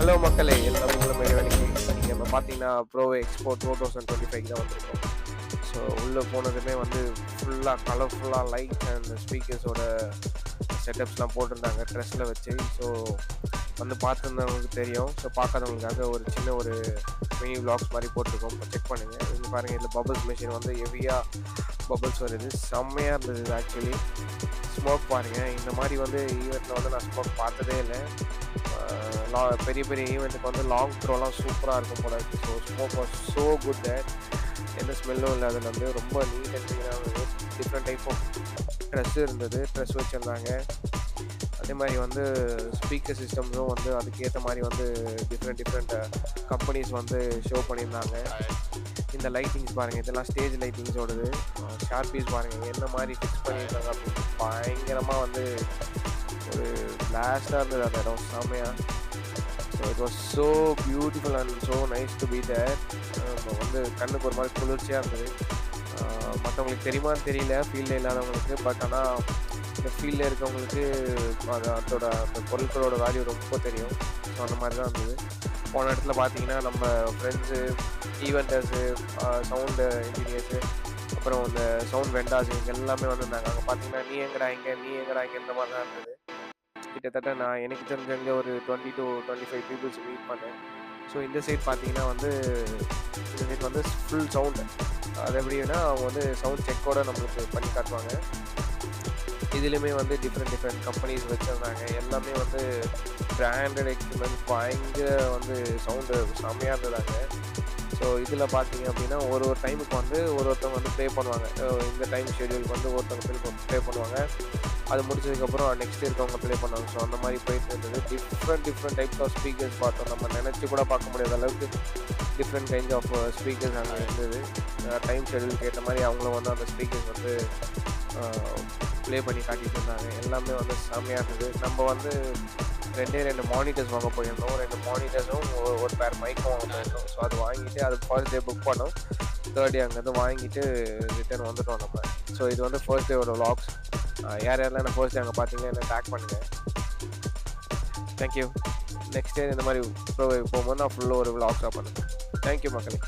Hello மக்களே, எல்லாத்துக்கும் இறைவனுக்கு. நீங்கள் இப்போ பார்த்தீங்கன்னா ப்ரோ எக்ஸ்போ 2025 தான் வந்திருக்கோம். ஸோ உள்ளே போனதுமே வந்து ஃபுல்லாக கலர்ஃபுல்லாக லைட் அண்ட் ஸ்பீக்கர்ஸோட செட்டப்ஸ்லாம் போட்டிருந்தாங்க ட்ரெஸ்ஸில் வச்சு. ஸோ வந்து பார்த்துருந்தவங்களுக்கு தெரியும். ஸோ பார்க்காதவங்களுக்காக ஒரு சின்ன ஒரு மினி விளாக்ஸ் மாதிரி போட்டிருக்கோம். இப்போ செக் பண்ணுங்கள். இது பாருங்கள், இதில் பபுள்ஸ் மிஷின் வந்து ஹெவியாக பபுள்ஸ் வருது. செம்மையாக இருந்தது இது. ஆக்சுவலி ஸ்மோக் பாருங்கள், இந்த மாதிரி வந்து ஈவெண்ட்டில் வந்து நான் ஸ்மோக் பார்த்ததே இல்லை. பெரிய பெரிய ஈவெண்ட்டுக்கு வந்து லாங் த்ரோலாம் சூப்பராக இருக்கும் போல இருக்குது. So smoke was so good that எந்த ஸ்மெல்லும் இல்லை. அதில் வந்து ரொம்ப நீட் அண்ட் க்ளீனாக இருந்தது. டிஃப்ரெண்ட் டைப் ஆஃப் ட்ரெஸ் இருந்தது, ட்ரெஸ் வச்சுருந்தாங்க. அதே மாதிரி வந்து ஸ்பீக்கர் சிஸ்டம்ஸும் வந்து அதுக்கேற்ற மாதிரி வந்து டிஃப்ரெண்ட் கம்பெனிஸ் வந்து ஷோ பண்ணியிருந்தாங்க. இந்த லைட்டிங்ஸ் பாருங்கள், இதெல்லாம் ஸ்டேஜ் லைட்டிங்ஸோடது. ஷார்பீஸ் பாருங்கள் என்ன மாதிரி ஃபிக்ஸ் பண்ணியிருக்காங்க அப்படின்னு. பயங்கரமாக வந்து ஒரு பிளாஸ்டாக இருந்தது அந்த இடம், செம்மையாக. So it was so beautiful and so nice to be there. வந்து கண்ணுக்கு ஒரு மாதிரி குளிர்ச்சியாக இருந்தது. மற்றவங்களுக்கு தெரியுமான்னு தெரியல, ஃபீல்டில் இல்லாதவங்களுக்கு. பட் ஆனால் இந்த ஃபீல்டில் இருக்கவங்களுக்கு அதோட அந்த பொருட்களோட வேல்யூ ரொம்ப தெரியும். ஸோ அந்த மாதிரி தான் இருந்தது. போன இடத்துல பார்த்தீங்கன்னா நம்ம ஃப்ரெண்ட்ஸு, ஈவெண்டர்ஸு, சவுண்டு இன்ஜினியர்ஸு, அப்புறம் இந்த சவுண்ட் வெண்டாஸ் இவங்க எல்லாமே வந்திருந்தாங்க. அங்கே பார்த்தீங்கன்னா நீ எங்கடா இங்கே இந்த மாதிரி தான் இருந்தது. கிட்டத்தட்ட நான் எனக்கு தெரிஞ்சவங்க ஒரு 20 to 25 பீப்புள்ஸ் மீட் பண்ணேன். ஸோ இந்த சைட் பார்த்தீங்கன்னா வந்து இந்த சைட் வந்து ஃபுல் சவுண்டு. அது எப்படின்னா அவங்க வந்து சவுண்ட் செக்கோடு நம்மளுக்கு பண்ணி காட்டுவாங்க. இதுலேயுமே வந்து டிஃப்ரெண்ட் கம்பெனிஸ் வச்சுருந்தாங்க. எல்லாமே வந்து பிராண்டட் எக்யூப்மெண்ட், பயங்கர வந்து சவுண்டு செம்மையாக இருந்ததாங்க. ஸோ இதில் பார்த்தீங்க அப்படின்னா ஒரு டைமுக்கு வந்து ஒருத்தவங்க வந்து ப்ளே பண்ணுவாங்க. இந்த டைம் ஷெடியூலுக்கு வந்து ஒருத்தவங்க ப்ளே பண்ணுவாங்க. அது முடிச்சதுக்கப்புறம் நெக்ஸ்ட் இருக்கவங்க ப்ளே பண்ணுவாங்க. ஸோ அந்த மாதிரி போயிட்டு இருந்தது. டிஃப்ரெண்ட் டைப்ஸ் ஆஃப் ஸ்பீக்கர்ஸ் பார்த்தோம். நம்ம நினச்சி கூட பார்க்க முடியாத அளவுக்கு டிஃப்ரெண்ட் கைண்ட்ஸ் ஆஃப் ஸ்பீக்கர்ஸ் அங்கே இருந்தது. டைம் ஷெடியூலுக்கு ஏற்ற மாதிரி அவங்களும் வந்து அந்த ஸ்பீக்கர்ஸ் வந்து ப்ளே பண்ணி காட்டிகிட்டு இருந்தாங்க. எல்லாமே வந்து செம்மையாக இருந்தது. நம்ம வந்து 2 மானிட்டர்ஸ் வாங்க போயிருந்தோம். 2 மானிட்டர்ஸும் ஒரு பேர் மைக்கும் வாங்க போயிருந்தோம். ஸோ அது வாங்கிட்டு அது ஃபர்ஸ்ட் டே புக் பண்ணோம். தேர்ட் டே அங்கேருந்து வாங்கிட்டு ரிட்டர்ன் வந்துட்டோம் நம்ம. ஸோ இது வந்து ஃபர்ஸ்ட் டேவோட விளாக்ஸ். யாரெல்லாம் என்ன ஃபர்ஸ்ட் டே அங்கே பார்த்தீங்கன்னா என்ன டேக் பண்ணுங்கள். தேங்க்யூ. நெக்ஸ்ட் டே இந்த மாதிரி போகும்போது நான் ஃபுல்லாக ஒரு விளாக்ஸாக பண்ணுறேன். தேங்க்யூ மக்களே.